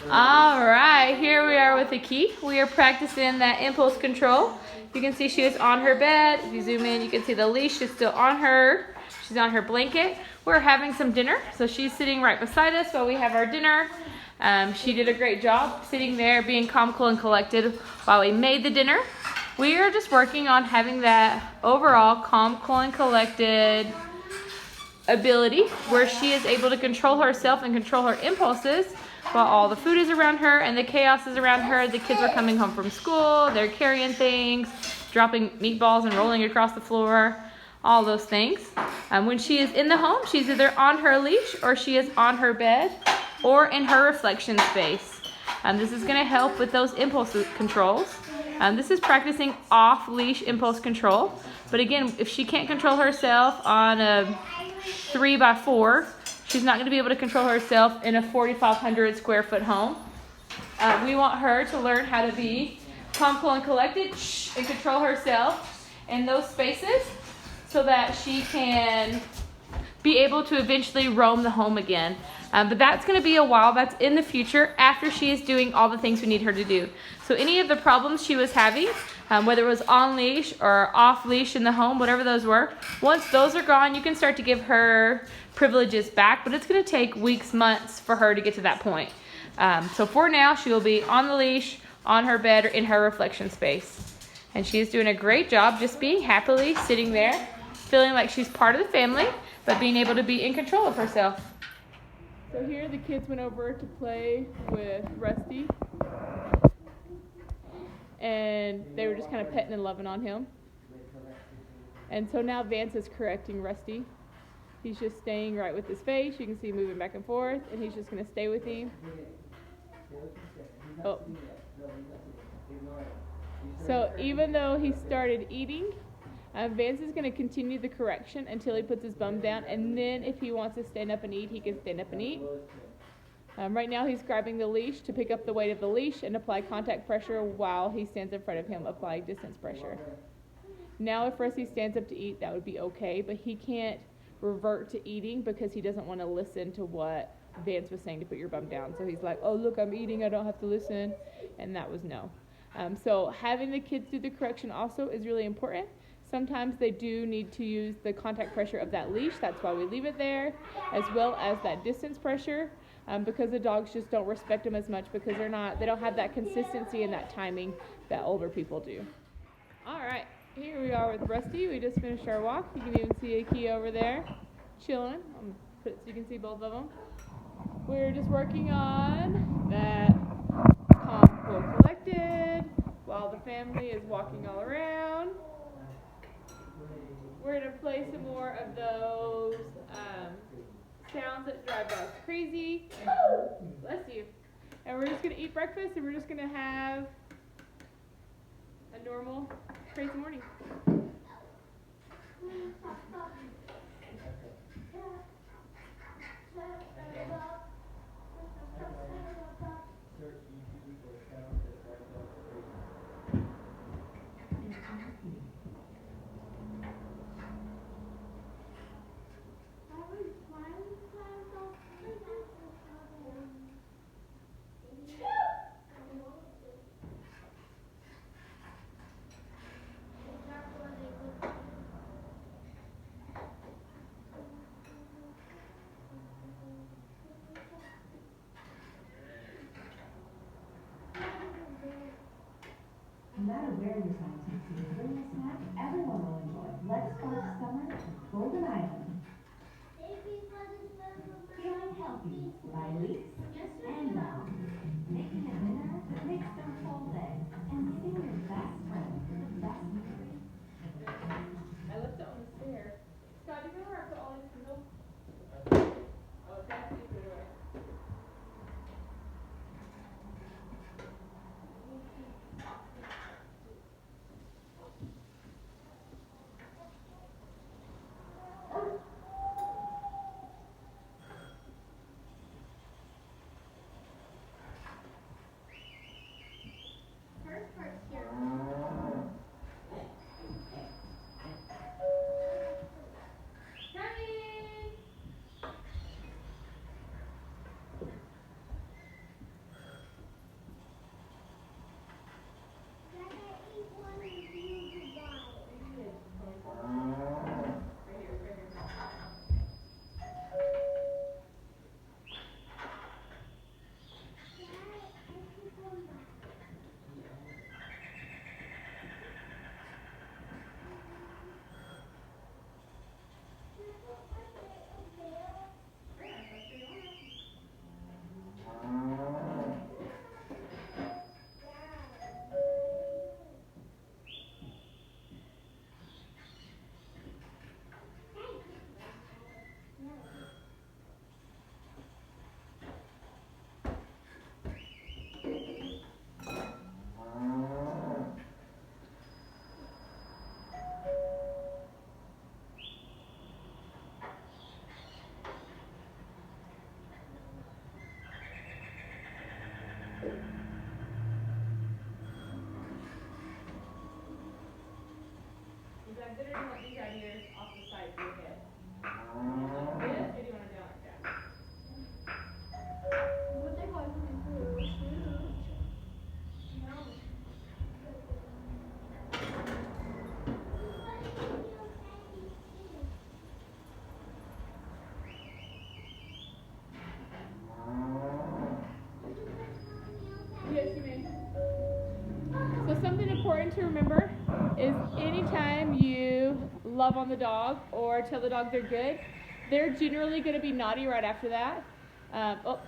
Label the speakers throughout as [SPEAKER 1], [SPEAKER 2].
[SPEAKER 1] All right, here we are with the key. We are practicing that impulse control. You can see she is on her bed. If you zoom in, you can see the leash is still on her. She's on her blanket. We're having some dinner, so she's sitting right beside us while we have our dinner. She did a great job sitting there, being calm, cool, and collected while we made the dinner. We are just working on having that overall calm, cool, and collected ability where she is able to control herself and control her impulses while all the food is around her and the chaos is around her. The kids are coming home from school, they're carrying things, dropping meatballs and rolling across the floor, all those things. When she is in the home, she's either on her leash or she is on her bed or in her reflection space. This is going to help with those impulse controls. This is practicing off-leash impulse control. But again, if she can't control herself on a 3x4, she's not going to be able to control herself in a 4,500 square foot home. We want her to learn how to be calm, cool, and collected and control herself in those spaces so that she can be able to eventually roam the home again. But that's going to be a while. That's in the future after she is doing all the things we need her to do. So any of the problems she was having, whether it was on leash or off leash in the home, whatever those were, once those are gone, you can start to give her privileges back, but it's going to take weeks, months for her to get to that point. So for now, she will be on the leash, on her bed, or in her reflection space. And she is doing a great job just being happily sitting there, feeling like she's part of the family, but being able to be in control of herself. So here the kids went over to play with Rusty, and they were just kind of petting and loving on him. And so now Vance is correcting Rusty. He's just staying right with his face. You can see him moving back and forth, and he's just going to stay with him. Oh. So even though he started eating, Vance is going to continue the correction until he puts his bum down, and then if he wants to stand up and eat, he can stand up and eat. Right now he's grabbing the leash to pick up the weight of the leash and apply contact pressure while he stands in front of him, applying distance pressure. Now if Rusty stands up to eat, that would be okay, but he can't revert to eating because he doesn't want to listen to what Vance was saying to put your bum down. So he's like, oh look, I'm eating, I don't have to listen, and that was no. So having the kids do the correction also is really important. Sometimes they do need to use the contact pressure of that leash. That's why we leave it there, as well as that distance pressure, because the dogs just don't respect them as much because they don't have that consistency and that timing that older people do. All right, here we are with Rusty. We just finished our walk. You can even see a key over there, chilling. I'll put it so you can see both of them. We're just working on that calm, cool, collected, while the family is walking all around. We're going to play some more of those sounds that drive dogs crazy. Bless you. And we're just going to eat breakfast, and we're just going to have a normal, crazy morning.
[SPEAKER 2] No matter where your science takes you, bring a snack everyone will enjoy. Let's spark summer to Golden Island. Feeling healthy by leaps and bounds. Making a dinner that makes their whole day. And giving your best friend the best memory.
[SPEAKER 1] I left it on the stair. Scott, do you remember I put all these candles? Oh, that's you put it away. Is that good, or do you want these out here off the side of your head? Do you want like this, or do you want it down like that? Yes, you may. So something important to remember is anytime you love on the dog or tell the dog they're good, they're generally going to be naughty right after that.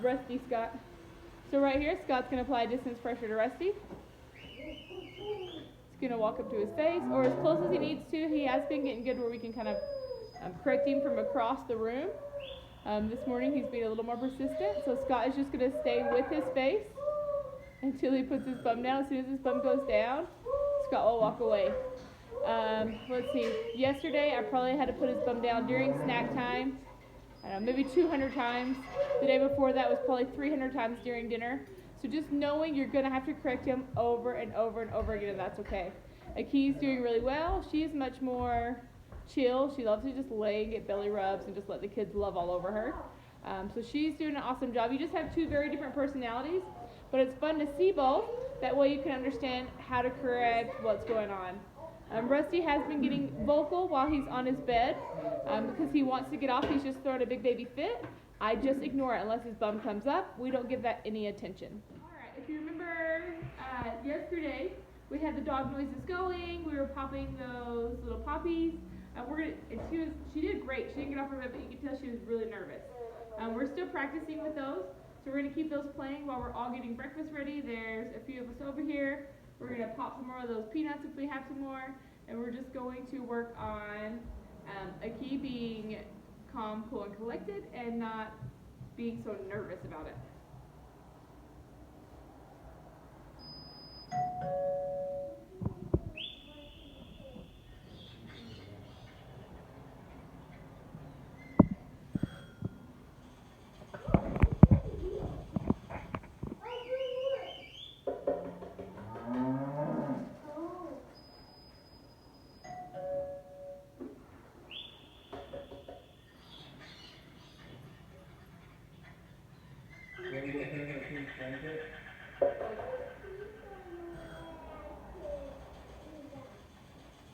[SPEAKER 1] Rusty, Scott. So right here, Scott's going to apply distance pressure to Rusty. He's going to walk up to his face, or as close as he needs to. He has been getting good where we can kind of correct him from across the room. This morning he's being a little more persistent, so Scott is just going to stay with his face until he puts his bum down. As soon as his bum goes down, Scott will walk away. Let's see. Yesterday I probably had to put his bum down during snack time. I don't know, maybe 200 times. The day before that was probably 300 times during dinner. So just knowing you're going to have to correct him over and over and over again, and that's okay. Aki's doing really well. She's much more chill. She loves to just lay and get belly rubs and just let the kids love all over her. So she's doing an awesome job. You just have two very different personalities, but it's fun to see both. That way you can understand how to correct what's going on. Rusty has been getting vocal while he's on his bed because he wants to get off. He's just throwing a big baby fit. I just ignore it unless his bum comes up. We don't give that any attention. All right, if you remember yesterday, we had the dog noises going. We were popping those little poppies. She did great. She didn't get off her bed, but you can tell she was really nervous. We're still practicing with those, so we're going to keep those playing while we're all getting breakfast ready. There's a few of us over here. We're going to pop some more of those peanuts if we have some more, and we're just going to work on Aki being calm, cool, and collected, and not being so nervous about it.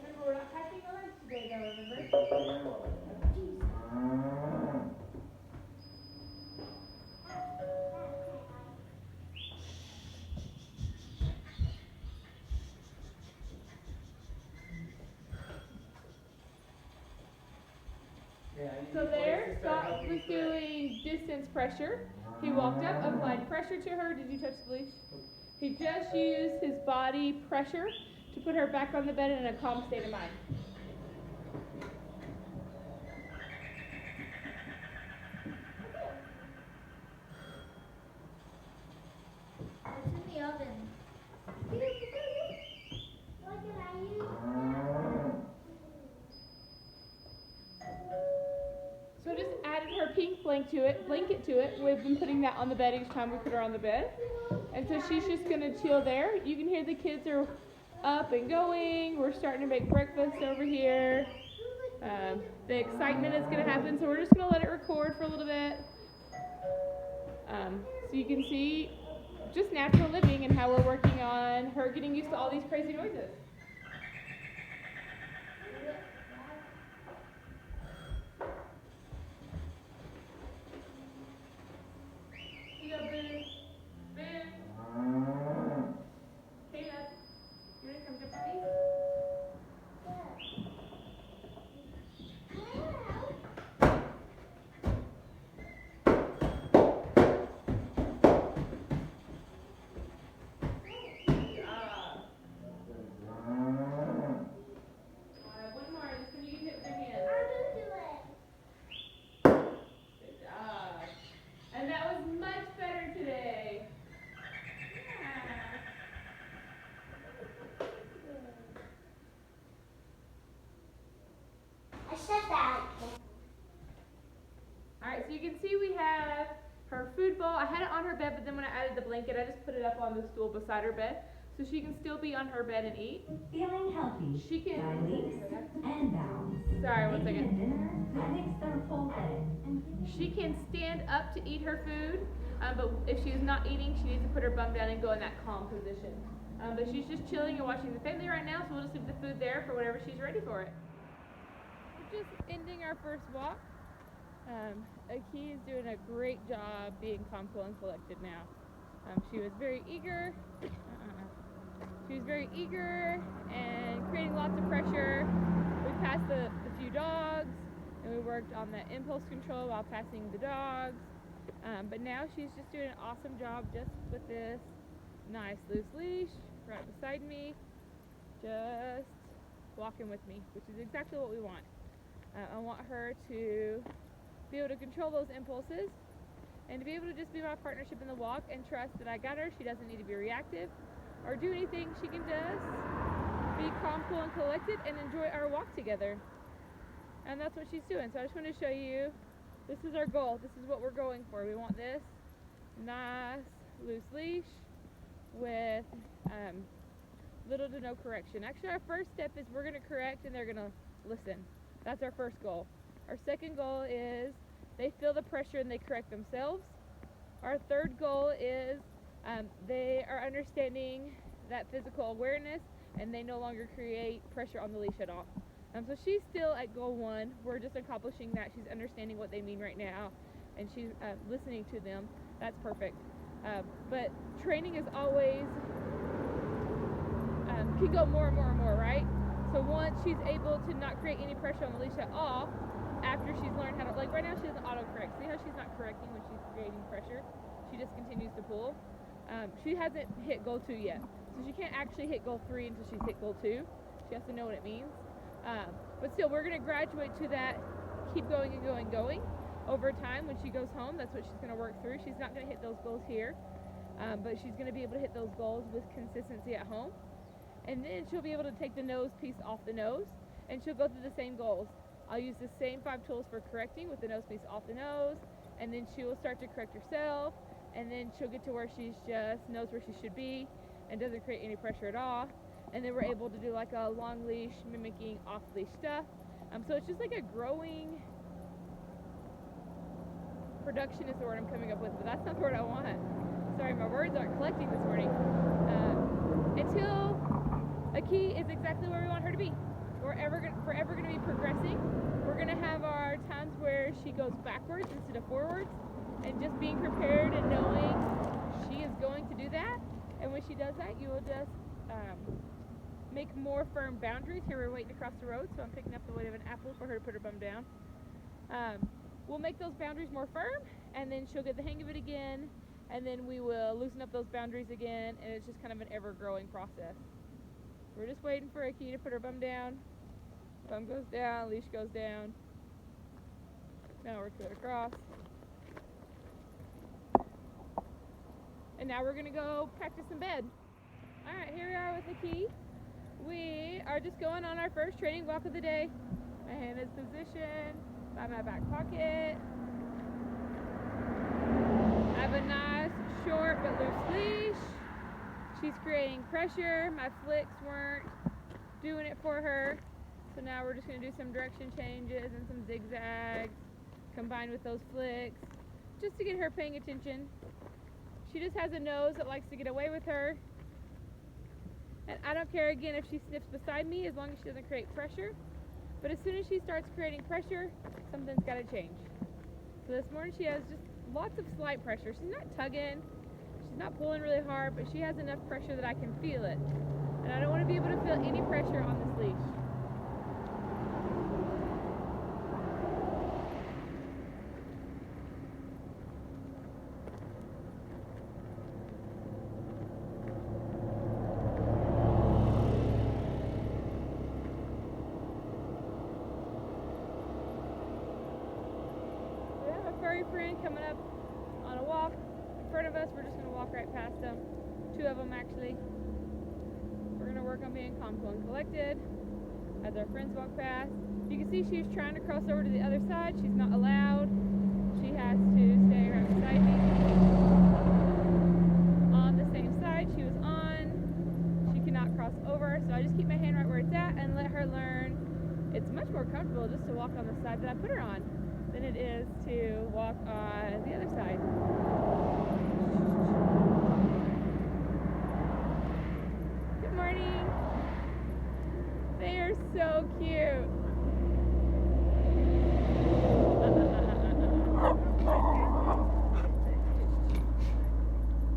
[SPEAKER 1] Remember, we're not packing our lunch today, though, remember? So there, Scott was doing distance pressure. He walked up, applied pressure to her. Did you touch the leash? He just used his body pressure to put her back on the bed in a calm state of mind.
[SPEAKER 3] It's in the oven.
[SPEAKER 1] So just added her pink blanket to it. We've been putting that on the bed each time we put her on the bed. And so she's just going to chill there. You can hear the kids are up and going. We're starting to make breakfast over here. The excitement is going to happen, so we're just going to let it record for a little bit. So you can see just natural living and how we're working on her getting used to all these crazy noises. You go, Boo. Boo. Caleb, you want to come get me? One more, just when you can hit with your hand. Good job. And that was much better today.
[SPEAKER 3] I said that.
[SPEAKER 1] All right, so you can see we have her food. food bowl. I had it on her bed, but then when I added the blanket, I just put it up on the stool beside her bed, so she can still be on her bed and eat.
[SPEAKER 2] Feeling healthy.
[SPEAKER 1] She can.
[SPEAKER 2] Dilates and bounce.
[SPEAKER 1] Sorry, one
[SPEAKER 2] Making
[SPEAKER 1] second.
[SPEAKER 2] a dinner that makes their full day.
[SPEAKER 1] She can stand up to eat her food, but if she's not eating, she needs to put her bum down and go in that calm position. But she's just chilling and watching the family right now, so we'll just leave the food there for whenever she's ready for it. We're just ending our first walk. Aki is doing a great job being calm, cool, and collected now. She was very eager. She was very eager and creating lots of pressure. We passed the few dogs, and we worked on the impulse control while passing the dogs. But now she's just doing an awesome job just with this nice loose leash right beside me, just walking with me, which is exactly what we want. I want her to be able to control those impulses and to be able to just be my partnership in the walk and trust that I got her. She doesn't need to be reactive or do anything. She can just be calm, cool, and collected and enjoy our walk together. And that's what she's doing. So I just want to show you, this is our goal. This is what we're going for. We want this nice loose leash with little to no correction. Actually, our first step is we're going to correct and they're going to listen. That's our first goal. Our second goal is they feel the pressure and they correct themselves. Our third goal is they are understanding that physical awareness and they no longer create pressure on the leash at all. So she's still at goal 1. We're just accomplishing that. She's understanding what they mean right now and she's listening to them. That's perfect. But training is always can go more and more and more, right? So once she's able to not create any pressure on the leash at all, after she's learned how to, like right now she doesn't auto-correct. See how she's not correcting when she's creating pressure? She just continues to pull. She hasn't hit goal 2 yet. So she can't actually hit goal 3 until she's hit goal 2. She has to know what it means. But still, we're going to graduate to that, keep going and going and going. Over time, when she goes home, that's what she's going to work through. She's not going to hit those goals here, but she's going to be able to hit those goals with consistency at home. And then she'll be able to take the nose piece off the nose, and she'll go through the same goals. I'll use the same 5 tools for correcting with the nose piece off the nose, and then she will start to correct herself, and then she'll get to where she's just knows where she should be and doesn't create any pressure at all. And then we're able to do like a long leash mimicking off leash stuff. So it's just like a growing production is the word I'm coming up with, but that's not the word I want. Sorry, my words aren't collecting this morning. Until Aki is exactly where we want her to be. We're forever going to be progressing. We're going to have our times where she goes backwards instead of forwards, and just being prepared and knowing she is going to do that. And when she does that, you will just make more firm boundaries. Here we're waiting across the road, so I'm picking up the weight of an apple for her to put her bum down. We'll make those boundaries more firm, and then she'll get the hang of it again, and then we will loosen up those boundaries again, and it's just kind of an ever-growing process. We're just waiting for Aki to put her bum down. Bum goes down, leash goes down. Now we're to it across. And now we're gonna go practice in bed. All right, here we are with Aki. We are just going on our first training walk of the day. My hand is positioned by my back pocket. I have a nice short but loose leash. She's creating pressure. My flicks weren't doing it for her. So now we're just gonna do some direction changes and some zigzags combined with those flicks just to get her paying attention. She just has a nose that likes to get away with her. And I don't care again if she sniffs beside me as long as she doesn't create pressure. But as soon as she starts creating pressure, something's gotta change. So this morning she has just lots of slight pressure. She's not tugging, she's not pulling really hard, but she has enough pressure that I can feel it. And I don't want to be able to feel any pressure on this leash. Furry friend coming up on a walk in front of us. We're just going to walk right past them. 2 of them actually. We're going to work on being calm, cool, and collected as our friends walk past. You can see she's trying to cross over to the other side. She's not allowed. She has to stay right beside me. I just keep my hand right where it's at and let her learn. It's much more comfortable just to walk on the side that I put her on than it is to walk on the other side. Good morning. They are so cute.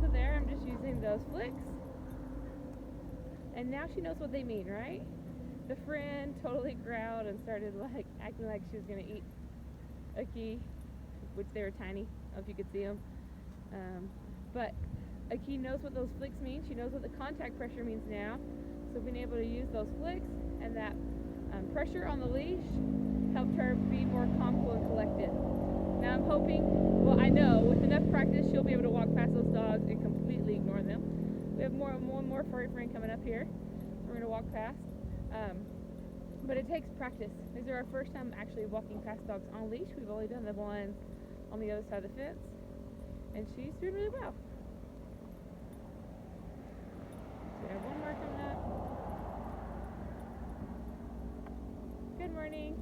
[SPEAKER 1] So there, I'm just using those flicks. And now she knows what they mean, right? The friend totally growled and started like acting like she was gonna eat a key, which they were tiny. I don't know if you could see them. But Aki knows what those flicks mean. She knows what the contact pressure means now. So being able to use those flicks and that pressure on the leash helped her be more calm, cool, and collected. Now I'm hoping, well, I know with enough practice she'll be able to walk past those dogs and completely ignore them. We have one more furry friend coming up here. We're gonna walk past. But it takes practice. These are our first time actually walking past dogs on leash. We've only done the ones on the other side of the fence. And she's doing really well. So we have one more coming up. Good morning.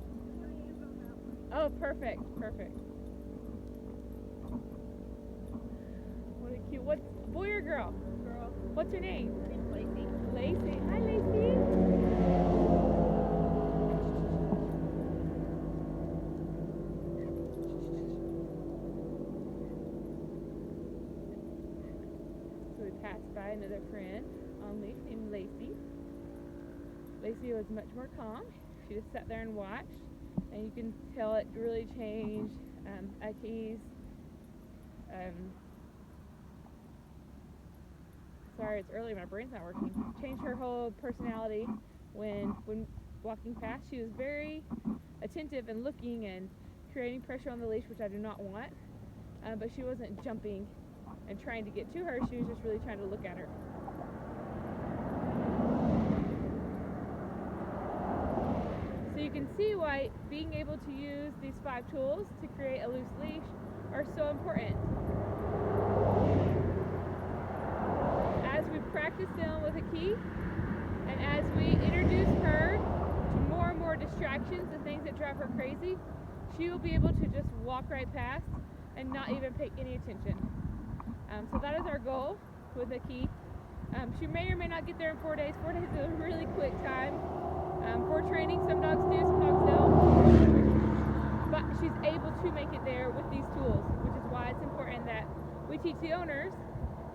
[SPEAKER 1] Oh, perfect. What a cute, what's boy or girl? Girl. What's her name? Her name's Lacey. Lacey. Hi, Lacey. So we passed by another friend on leash named Lacey. Lacey was much more calm. She just sat there and watched, and you can tell it really changed Aki's sorry, it's early, my brain's not working. Changed her whole personality when walking past. She was very attentive and looking and creating pressure on the leash, which I do not want. But she wasn't jumping and trying to get to her. She was just really trying to look at her. So you can see why being able to use these 5 tools to create a loose leash are so important. As we practice them with Aki, and as we introduce her to more and more distractions and things that drive her crazy, she will be able to just walk right past and not even pay any attention. So that is our goal with Aki. She may or may not get there in 4 days. 4 days is a really quick time for training. Some dogs do, some dogs don't. But she's able to make it there with these tools, which is why it's important that we teach the owners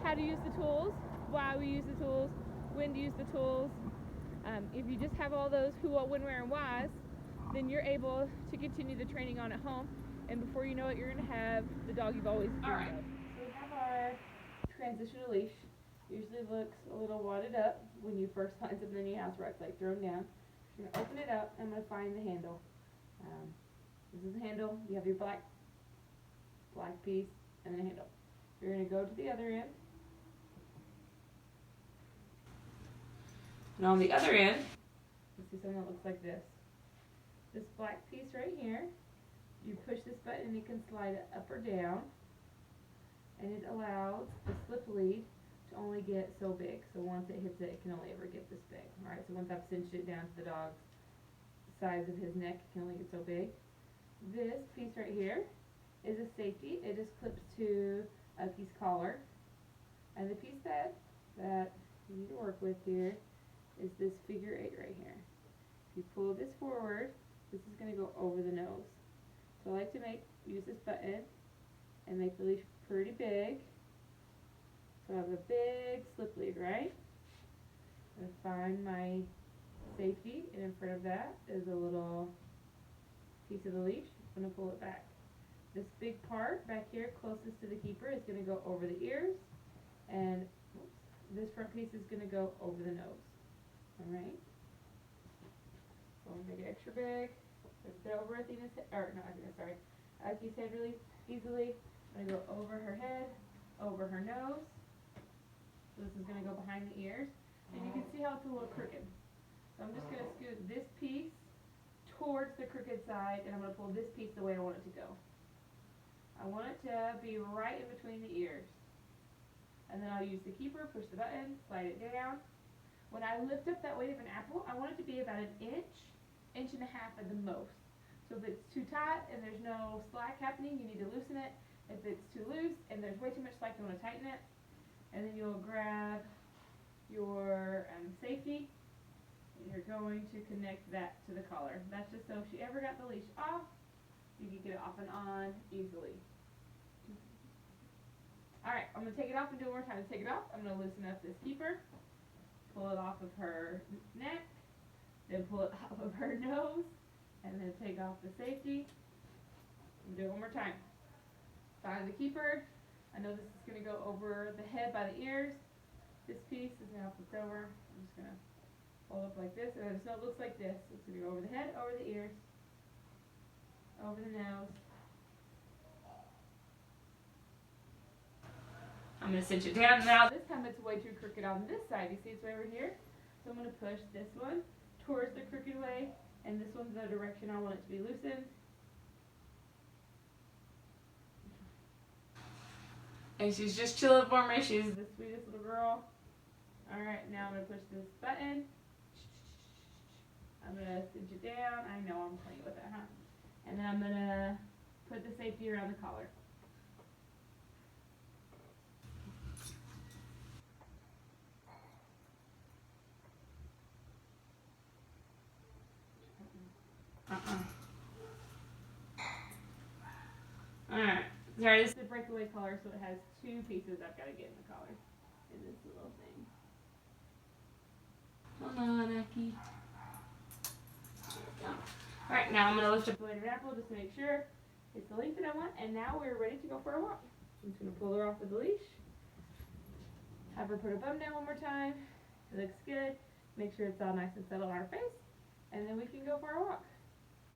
[SPEAKER 1] how to use the tools, why we use the tools, when to use the tools. If you just have all those who, what, when, where, and whys, then you're able to continue the training on at home, and before you know it, you're going to have the dog you've always dreamed of. So we have our transitional leash. Usually looks a little wadded up when you first find something in your house where it's like thrown down. You're going to open it up, and I'm going to find the handle. This is the handle. You have your black piece and then a handle. You're going to go to the other end. And on the other end, let's see something that looks like this. This black piece right here, you push this button and you can slide it up or down. And it allows the slip lead to only get so big. So once it hits it, it can only ever get this big. Alright, so once I've cinched it down to the dog's size of his neck, it can only get so big. This piece right here is a safety. It just clips to Aki's collar. And the piece that you need to work with here is this figure 8 right here. If you pull this forward, this is going to go over the nose. So I like to use this button and make the leash pretty big. So I have a big slip lead, right? I'm going to find my safety, and in front of that is a little piece of the leash. I'm going to pull it back. This big part back here closest to the keeper is going to go over the ears, and this front piece is going to go over the nose. Alright? So I'm going to make it extra big. Let's get over Athena's head, Aki's head really easily. I'm going to go over her head, over her nose. So this is going to go behind the ears. And you can see how it's a little crooked. So I'm just going to scoot this piece towards the crooked side, and I'm going to pull this piece the way I want it to go. I want it to be right in between the ears. And then I'll use the keeper, push the button, slide it down. When I lift up that weight of an apple, I want it to be about an inch, inch and a half at the most. So if it's too tight and there's no slack happening, you need to loosen it. If it's too loose and there's way too much slack, you want to tighten it. And then you'll grab your safety, and you're going to connect that to the collar. That's just so if she ever got the leash off, you can get it off and on easily. Alright, I'm going to take it off and do it one more time. To take it off, I'm going to loosen up this keeper, pull it off of her neck, then pull it off of her nose, and then take off the safety. And do it one more time. Find the keeper. I know this is going to go over the head by the ears. This piece is now flipped over. I'm just going to hold up like this, and so it looks like this. It's going to go over the head, over the ears, over the nose. I'm going to cinch it down. Now this time it's way too crooked on this side. You see it's way over here? So I'm going to push this one towards the crooked way, and this one's the direction I want it to be loosened. And she's just chilling for me. She's the sweetest little girl. Alright, now I'm going to push this button. I'm going to cinch it down. I know I'm playing with it, huh? And then I'm going to put the safety around the collar. Alright. Sorry, this is a breakaway collar, so it has two pieces I've got to get in the collar. In this little thing. Hold on, Aki. Alright, now I'm going to lift up the weight of an apple just to make sure it's the length that I want, and now we're ready to go for a walk. I'm just going to pull her off with the leash. Have her put her bum down one more time. It looks good. Make sure it's all nice and settled on her face, and then we can go for a walk.